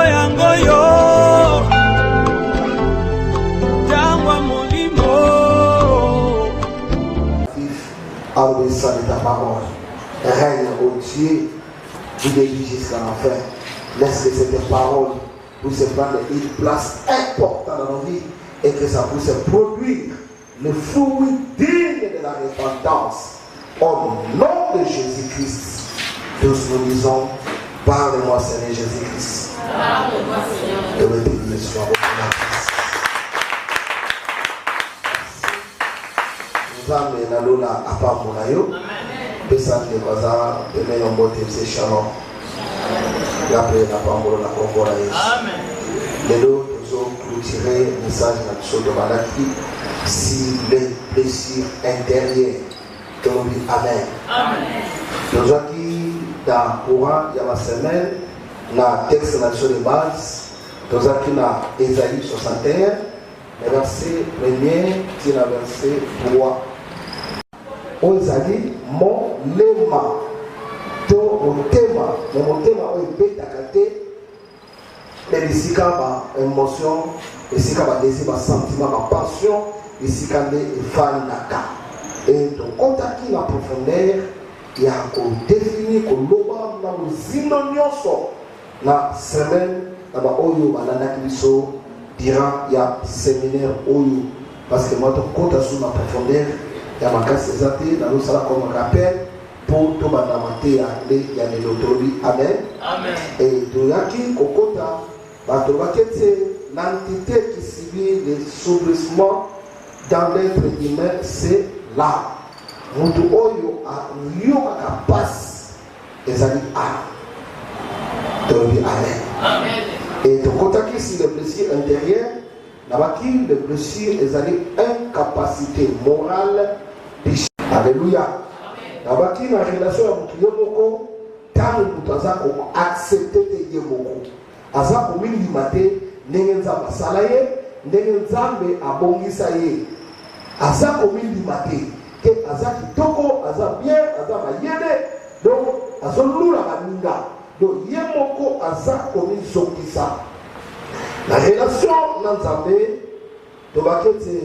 yangoyo Jangwa molimo à l'obéissance de ta parole. Règne au Dieu du début jusqu'à la fin. Laisse que cette parole puisse prendre une place importante dans nos vies et que ça puisse produire le fruit digne de la repentance. Au nom de Jésus-Christ, tous nous disons, parle-moi Seigneur Jésus-Christ. Parle-moi Seigneur. Et le béni soit votre Christ. Nous avons Lola à part mon aïe. Pesant les voisins, de meilleurs mots, c'est Shalom. Et après, la parole, la convoi. Amen. Les deux, nous avons clôturé le message de Malaki. Si les blessures intérieures. Amen. Amen. Nous avons dit dans le courant, il y a la semaine, dans le texte de base, nous avons dit dans Ésaïe 61, le verset 1er, c'est le verset 3. Ozali mon lema to motema na motema oyo betakate les bisika ba émotion bisika ba désir ba sentiment ba passion bisika nde efanaka et donc contacter la profondeur ya ko définir ko loba na muzino nyonso na semaine na ba oyo bananaki biso durant ya séminaire oyo parce que moi to compte sur la profondeur il y a ma casse exacte, dans nous ça comme rappel pour tout bandamate ya l'autorité. Amen. Amen. Et de yaki kokota, batobakete l'entité qui subit les soubrissements dans l'être humain, c'est là. Mutu oyo a yoka kapas ezali a. Tobi amen. Amen. Et de kota qui si les blessures intérieures, nabaki les blessures ezali incapacité morale. Alléluia. Nabaki na relation ya mutu yomoko tangu mutu aza ko accepter te yemoko aza ko mindima te ndenge nzambe asala ye ndenge nzambe abongisa ye aza ko mindima te ke aza kitoko aza bien aza mayele donc azolula baninga donc yemoko aza ko mizokisa la relation na nzambe tobakete.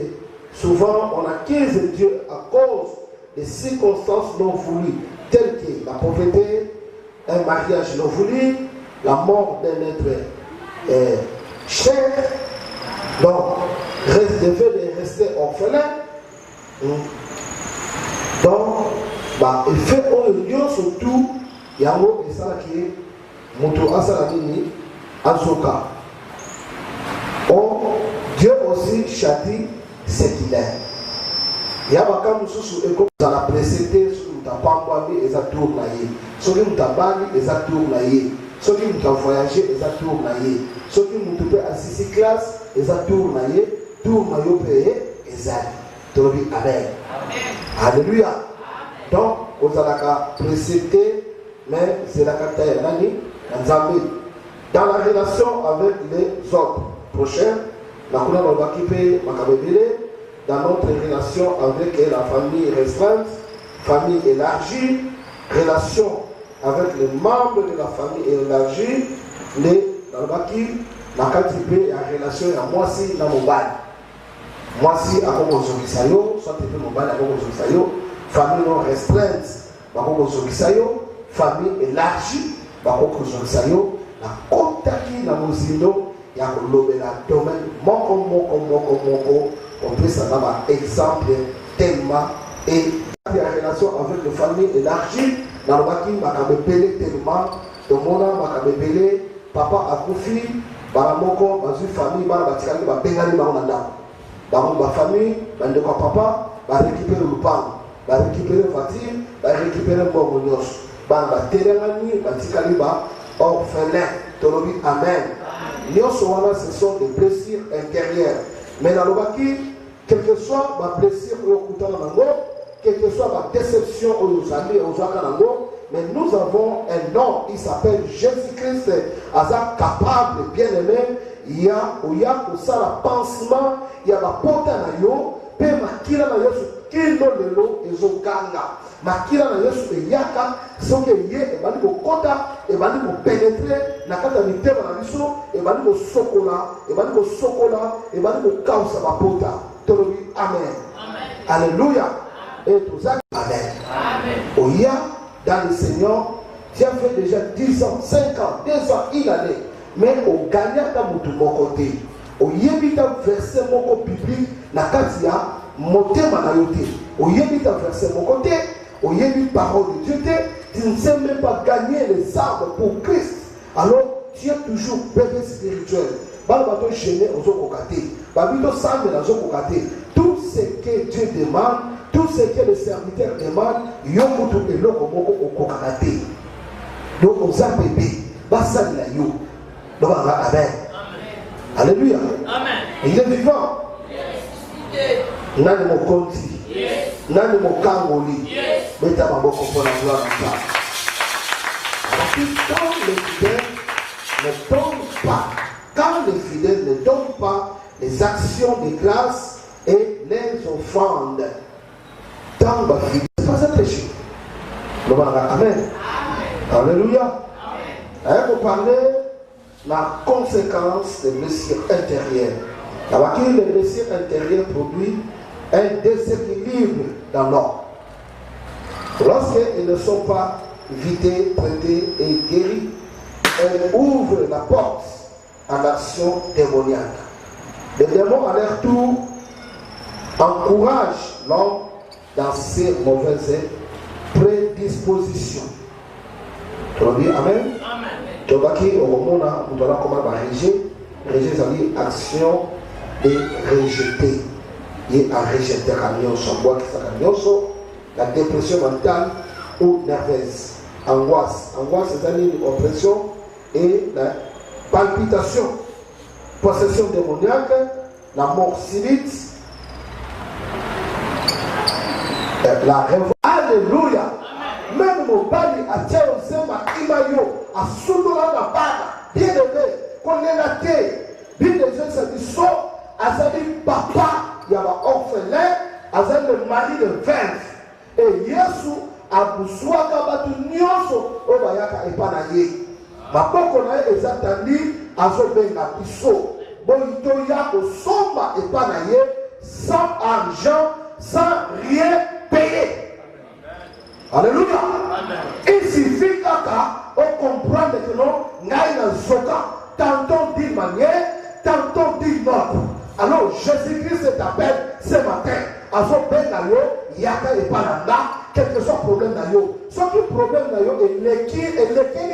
Souvent, on acquiert Dieu à cause des circonstances non voulues, telles que la pauvreté, un mariage non voulu, la mort d'un être cher, donc, devait rester orphelin. Donc, il fait au lieu surtout, il y a un mot et ça qui est Moto Asalamini, Azoka. Or, Dieu aussi châtie ce qu'il est. Il y a des gens qui sont précédés sur ta pambouami et ça tourne là. Ceux qui ont bani et ça tourne là. Ceux qui ont voyagé et ça tourne là. Ceux qui ont été assistés classe et ça tourne là. Tourne là et ça. Tobi amen. Alléluia. Donc, vous avez précédé, mais c'est la carte nani dans la relation avec les autres prochains. Dans notre relation avec la famille restreinte, famille élargie, relation avec les membres de la famille élargie, la relation à moi si dans mon bail. Moi si à quoi soit mon bail à famille non restreinte, famille élargie, la contact dans mon zino. Il y a le domaine, on peut savoir un exemple tellement et la relation avec les familles élargies, dans le baki, makabepele tellement, de mona makabepele, papa a confié, baramoko, bazu famille, barabatikali, babengani baronanda. Baron ba famille, bande quoi papa, va récupérer le pain, va récupérer la voiture, va récupérer le bon monios, va terrani, batikali, orphelin, tolobi, amen. Ce sont des blessures intérieures. Mais dans le baki, quelle que soit ma blessure, quelle que soit ma déception aux amis, aux amis, mais nous avons un nom, il s'appelle Jésus-Christ, Azar capable, bien-aimé. Il y a pour ça le pansement, il y a la porte à yo, pe makila na yo kino lelo ezoganga makila na Yesu eyaka soki ye ebandi kokota ebandi kopenetre na kati ya mitema na biso ebandi kosokola ebandi kokausa bapota tolobi amen. Alléluia. Et tout ça, amen. Oya dans le Seigneur, tu as fait déjà 10 ans, 5 ans, 2 ans, une année, mais au gagnant ta moutou mon côté. Au yébita verset mon biblique na kati ya motema na yote. Au yébita verset mon côté, au yébita parole de Dieu, tu ne sais même pas gagner les armes pour Christ. Alors tu es toujours bébé spirituel. Balbato gêné aux okokate. Babito sambe na okokate. Tout ce que Dieu demande, tout ce que le serviteur demande, yomutu eloko moko okokate. Donc aux bébé, basali la yo. Donc amen. Alléluia. Amen. Il est vivant. Nani mokonzi. Nani mokangoli. Beta maboko pour la gloire de Dieu. Quand les fidèles ne donnent pas, quand les fidèles ne donnent pas les actions de grâce et les offrandes, tant que les fidèles, c'est pas ça péché. Amen. Alléluia. Vous parlez la conséquence des blessures intérieures. Les blessures intérieures produisent un déséquilibre dans l'homme. Lorsqu'ils ne sont pas vidés, traités et guéris, elles ouvrent la porte à l'action démoniaque. Les démons à leur tour encouragent l'homme dans ses mauvaises prédispositions. Tu vas dire amen? Tu vas dire au moment où nous allons comment réger, c'est-à-dire action et rejeter. Et à rejeter la dépression mentale ou nerveuse. Angoisse, c'est-à-dire l'oppression et la palpitation, possession démoniaque, la mort subite, la révolte. Alléluia. Même mon bali a tiré au zema imayo, a soudola na bana, bien aimé, qu'on est la terre, bien des jeunes se disent, azali papa, il y a un orphelin, azali le mari de veuve. Et Yesu a besoin de nyonso obayaka epanaye. Maboko na ye ezatandi azobenga biso. Boito ya kosomba epanaye sans argent, sans rien payer. Alléluia. Il suffit qu'on comprenne que non, ngai na zoka, tantôt d'une manière, tantôt d'une autre. Alors Jésus-Christ t'appelle ce matin. Azo ben na yo, yaka epananda, quel que soit le problème na yo. Soit le problème na yo, et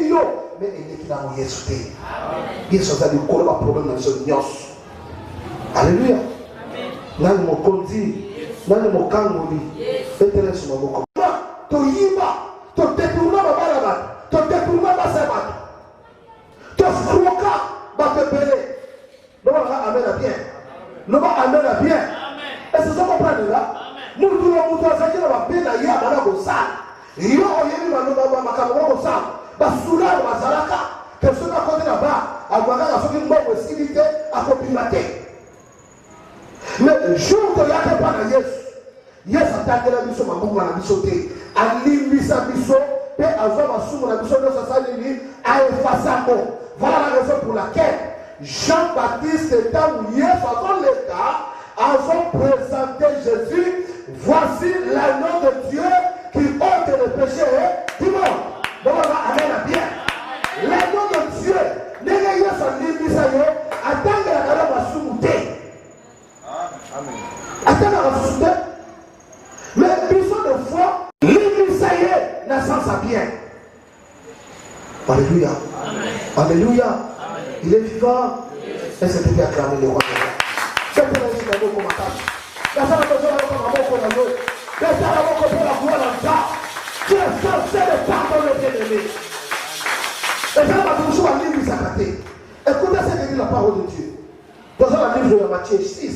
yo, mais il est là où Yesu. Il s'agit de quoi le problème na yo nyos. Alléluia. Nani mo kondi, nani mo kangoli, etele suma mo. To yiba, to détourner ma balaba, to détourner ma sabbat, to froka ba bebele. Non amen à bien. Non amen à bien. Est-ce que vous comprenez là? Nous tous les moutons ça qui va bien là ya bana ko sa. Yo oyemi ba makambo ko sa. Ba sula ba salaka. Que ce na côté là-bas, agwaga na soki mbo possibilité à copimate. Mais le jour que yake pa na Yesu. Yesu atakela biso mamungu na biso te. Alimbisa biso pe azwa masumu na biso no sasa nini a effacer ko. Voilà la raison pour laquelle Jean-Baptiste étant où Yesu dans l'état avons présenté Jésus, voici l'agneau de Dieu qui ôte le péché du monde. Donc amen à bien. L'agneau de Dieu, n'est-ce pas Yesu Misayo, attendez la galère à souder. Amen. Attendez la souder. Mais besoin de foi, l'Imisaye n'a sans sa bien. Alléluia. Alléluia. Il est vivant. Et c'est pour acclamer le roi. C'est pour les gens comme la salle de Dieu tu es censé de pardonner tes ennemis. Et ça va toujours à l'île Isakate. Écoutez ce que dit la parole de Dieu. Dans le livre de Matthieu 6,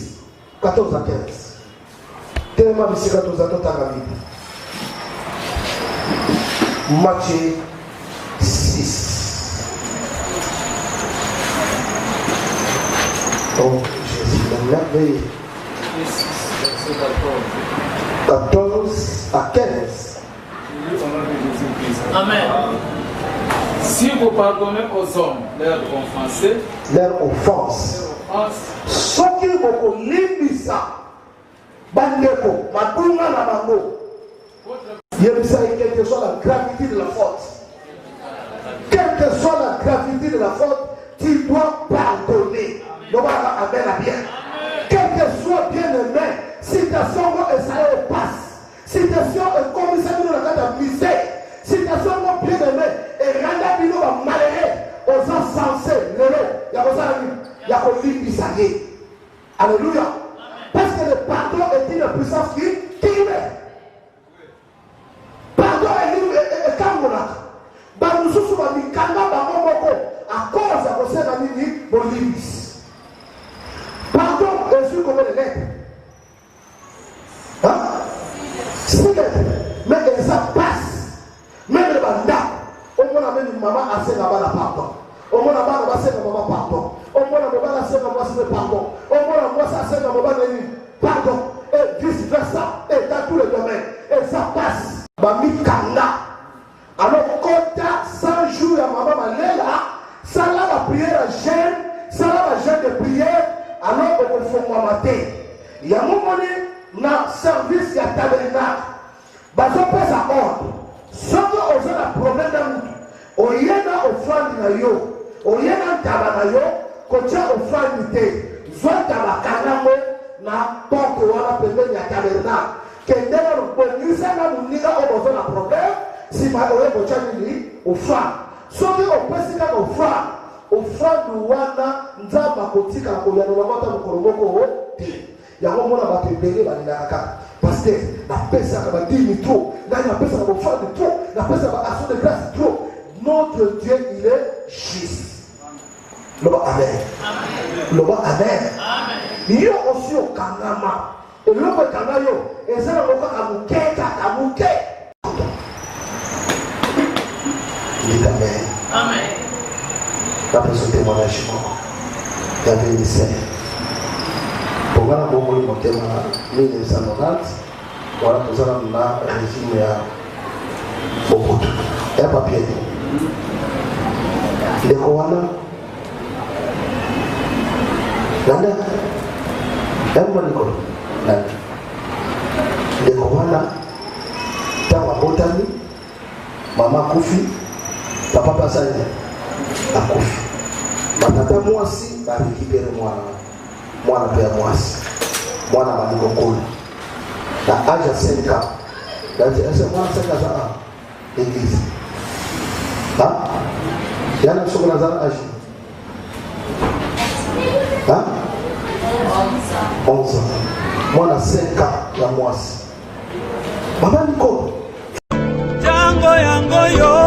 14 à 15. Tellement de 14 à 15 à la Bible. Matthieu 6. Oh, Jésus, la merveille. 14 14 à 15. Amen. Si vous pardonnez aux hommes leurs offenses, ce qui vous limbisa, bandeko, madunga na bango, yebisa quelle que soit la gravité de la faute, quelle que soit la gravité de la faute, tu dois pardonner. Amen à bien. Quel que soit bien aimé, citation et ça passe. Citation et commissaire de la carte misère. Citation bien aimé et randa bino va malheureux aux insensés. Il y a qu'on vit bisaillé. Alléluia. Parce que le pardon est une puissance qui est. Pardon est kamona. Bamususu va mikanga bamoko à cause de vos sénanies bolibis. Pardon est sur combien de lettres? Hein? 6 lettres. Mais ça passe. Même le mandat. Au moins, même une maman a fait la pardon. Au moins, la maman a fait la maman pardon. Au moins, la maman a fait la maman pardon. Au moins, la maman a fait la maman pardon. Et vice versa. Et dans tous les domaines. Et ça passe. Bami Kanda. Alors, quand tu as 100 jours, la maman m'a là, ça là, la prière à jeûne, ça là, la jeûne de prière. Alors on faut mater. Il y a un moment dans service il y a tabernacle. Bazo passe à ordre. Sauf qu'on a un problème d'amour. On y a une offrande na yo. On y a un tabac na yo. Quand tu as offrande té. Soit tabac kanamo na porte ou la pembeni ya tabernacle. Que d'ailleurs on peut ça na munira on besoin un problème. Si ma oye bocha ni offrande. Sauf qu'on peut se faire offrande. Offrande wana nzamba kotika koyana wabata mukolomoko te yango mona batebele balinaka parce que la pesa ka badini trop na pesa ka offrande trop na pesa ka action de grâce trop. Notre Dieu il est juste. Loba amen. Loba amen. Yo aussi au kangama et loba kangayo ezala loba ka muke il amen. Amen. D'après ce témoignage, il y avait une scène. Pour moi, je suis en 1990, voilà, nous avons un régime à Mobutu. Il y a un papier. Les Rwanda, Nanda, il y a un Monikolo, Nanda. Les Rwanda, Tawa Botani, Maman Koufi, Papa Passani. Akufi. Batata mwasi ba récupérer mwana père mwasi. Mwana maliko kulu. Na âge à 5 ans. Donc c'est moi 5 ans à l'église. Hein? Il y a un second âge. Hein? 11 ans. Mwana 5 ans ya mwasi. Maman Nicole. Jango yango yo.